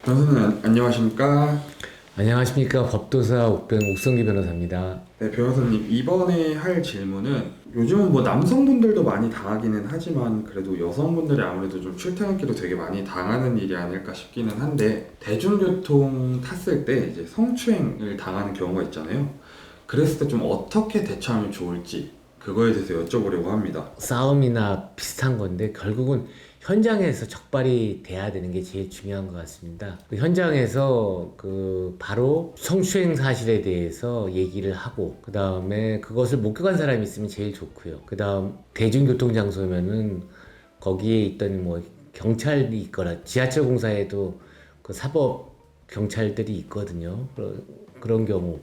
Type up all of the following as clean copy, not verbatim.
변호사님 안녕하십니까? 안녕하십니까. 법도사 옥성기 변호사입니다. 네, 변호사님 이번에 할 질문은 요즘은 뭐 남성분들도 많이 당하기는 하지만 그래도 여성분들이 아무래도 좀 출퇴근길도 되게 많이 당하는 일이 아닐까 싶기는 한데 대중교통 탔을 때 이제 성추행을 당하는 경우가 있잖아요. 그랬을 때 좀 어떻게 대처하면 좋을지 그거에 대해서 여쭤보려고 합니다. 싸움이나 비슷한 건데 결국은 현장에서 적발이 돼야 되는 게 제일 중요한 것 같습니다. 그 현장에서 바로 성추행 사실에 대해서 얘기를 하고 그 다음에 그것을 목격한 사람이 있으면 제일 좋고요. 그 다음 대중교통 장소면은 거기에 있던 뭐 경찰이 있거나 지하철 공사에도 그 사법 경찰들이 있거든요. 그런 경우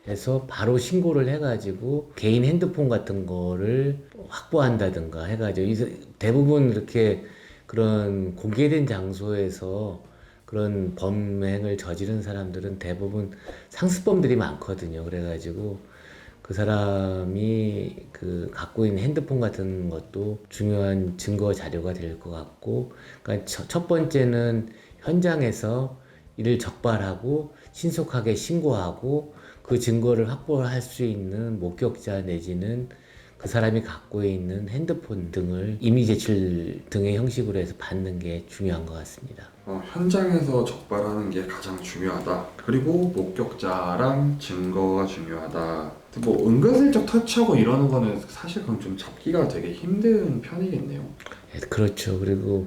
해서 바로 신고를 해가지고 개인 핸드폰 같은 거를 확보한다든가 해가지고 대부분 이렇게 그런 공개된 장소에서 그런 범행을 저지른 사람들은 대부분 상습범들이 많거든요. 그래가지고 그 사람이 갖고 있는 핸드폰 같은 것도 중요한 증거 자료가 될 것 같고, 그러니까 첫 번째는 현장에서 이를 적발하고 신속하게 신고하고 그 증거를 확보할 수 있는 목격자 내지는 그 사람이 갖고 있는 핸드폰 등을 이미 제출 등의 형식으로 해서 받는 게 중요한 것 같습니다. 현장에서 적발하는 게 가장 중요하다. 그리고 목격자랑 증거가 중요하다. 뭐 은근슬쩍 터치하고 이러는 거는 사실 그럼 좀 잡기가 되게 힘든 편이겠네요. 네, 그렇죠. 그리고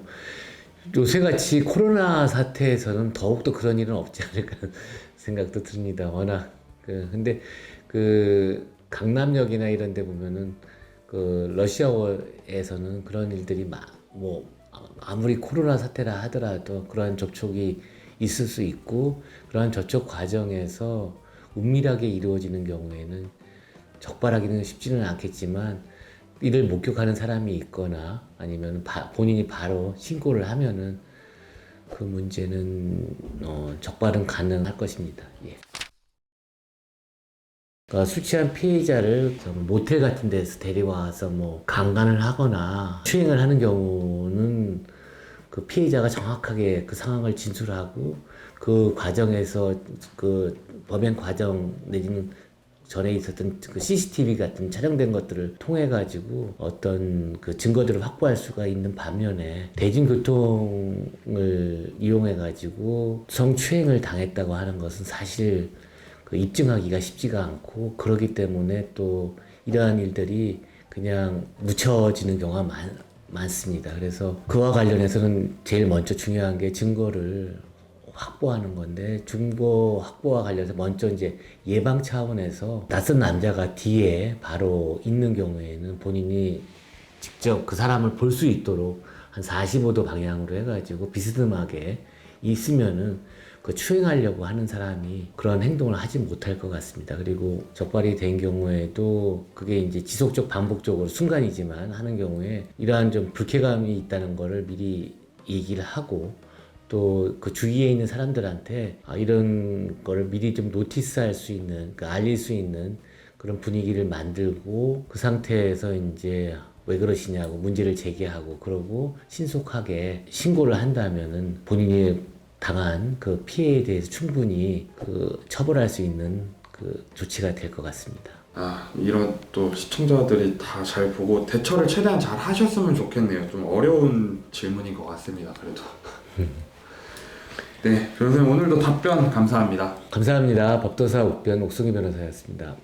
요새같이 코로나 사태에서는 더욱더 그런 일은 없지 않을까 생각도 듭니다. 워낙 근데 강남역이나 이런 데 보면은 러시아워에서는 그런 일들이 아무리 코로나 사태라 하더라도 그러한 접촉이 있을 수 있고, 그러한 접촉 과정에서 은밀하게 이루어지는 경우에는 적발하기는 쉽지는 않겠지만 이를 목격하는 사람이 있거나 아니면 본인이 바로 신고를 하면은 그 문제는 적발은 가능할 것입니다. 예. 그러니까 술 취한 피해자를 모텔 같은 데서 데려와서 뭐 강간을 하거나 추행을 하는 경우는 그 피해자가 정확하게 그 상황을 진술하고 그 과정에서 그 범행 과정 내지는 전에 있었던 그 CCTV 같은 촬영된 것들을 통해 가지고 어떤 그 증거들을 확보할 수가 있는 반면에 대중교통을 이용해 가지고 성추행을 당했다고 하는 것은 사실 입증하기가 쉽지가 않고, 그러기 때문에 또 이러한 일들이 그냥 묻혀지는 경우가 많습니다. 그래서 그와 관련해서는 제일 먼저 중요한 게 증거를 확보하는 건데, 증거 확보와 관련해서 먼저 이제 예방 차원에서 낯선 남자가 뒤에 바로 있는 경우에는 본인이 직접 그 사람을 볼 수 있도록 한 45도 방향으로 해가지고 비스듬하게 있으면은 추행하려고 하는 사람이 그런 행동을 하지 못할 것 같습니다. 그리고 적발이 된 경우에도 그게 이제 지속적 반복적으로 순간이지만 하는 경우에 이러한 좀 불쾌감이 있다는 거를 미리 얘기를 하고, 또 그 주위에 있는 사람들한테 이런 거를 미리 좀 노티스할 수 있는, 알릴 수 있는 그런 분위기를 만들고, 그 상태에서 이제 왜 그러시냐고 문제를 제기하고, 그러고 신속하게 신고를 한다면은 본인이 당한 그 피해에 대해서 충분히 처벌할 수 있는 조치가 될 것 같습니다. 이런 또 시청자들이 다 잘 보고 대처를 최대한 잘 하셨으면 좋겠네요. 좀 어려운 질문인 것 같습니다. 그래도. 네, 변호사님 오늘도 답변 감사합니다. 감사합니다. 법도사 옥성기 변호사였습니다.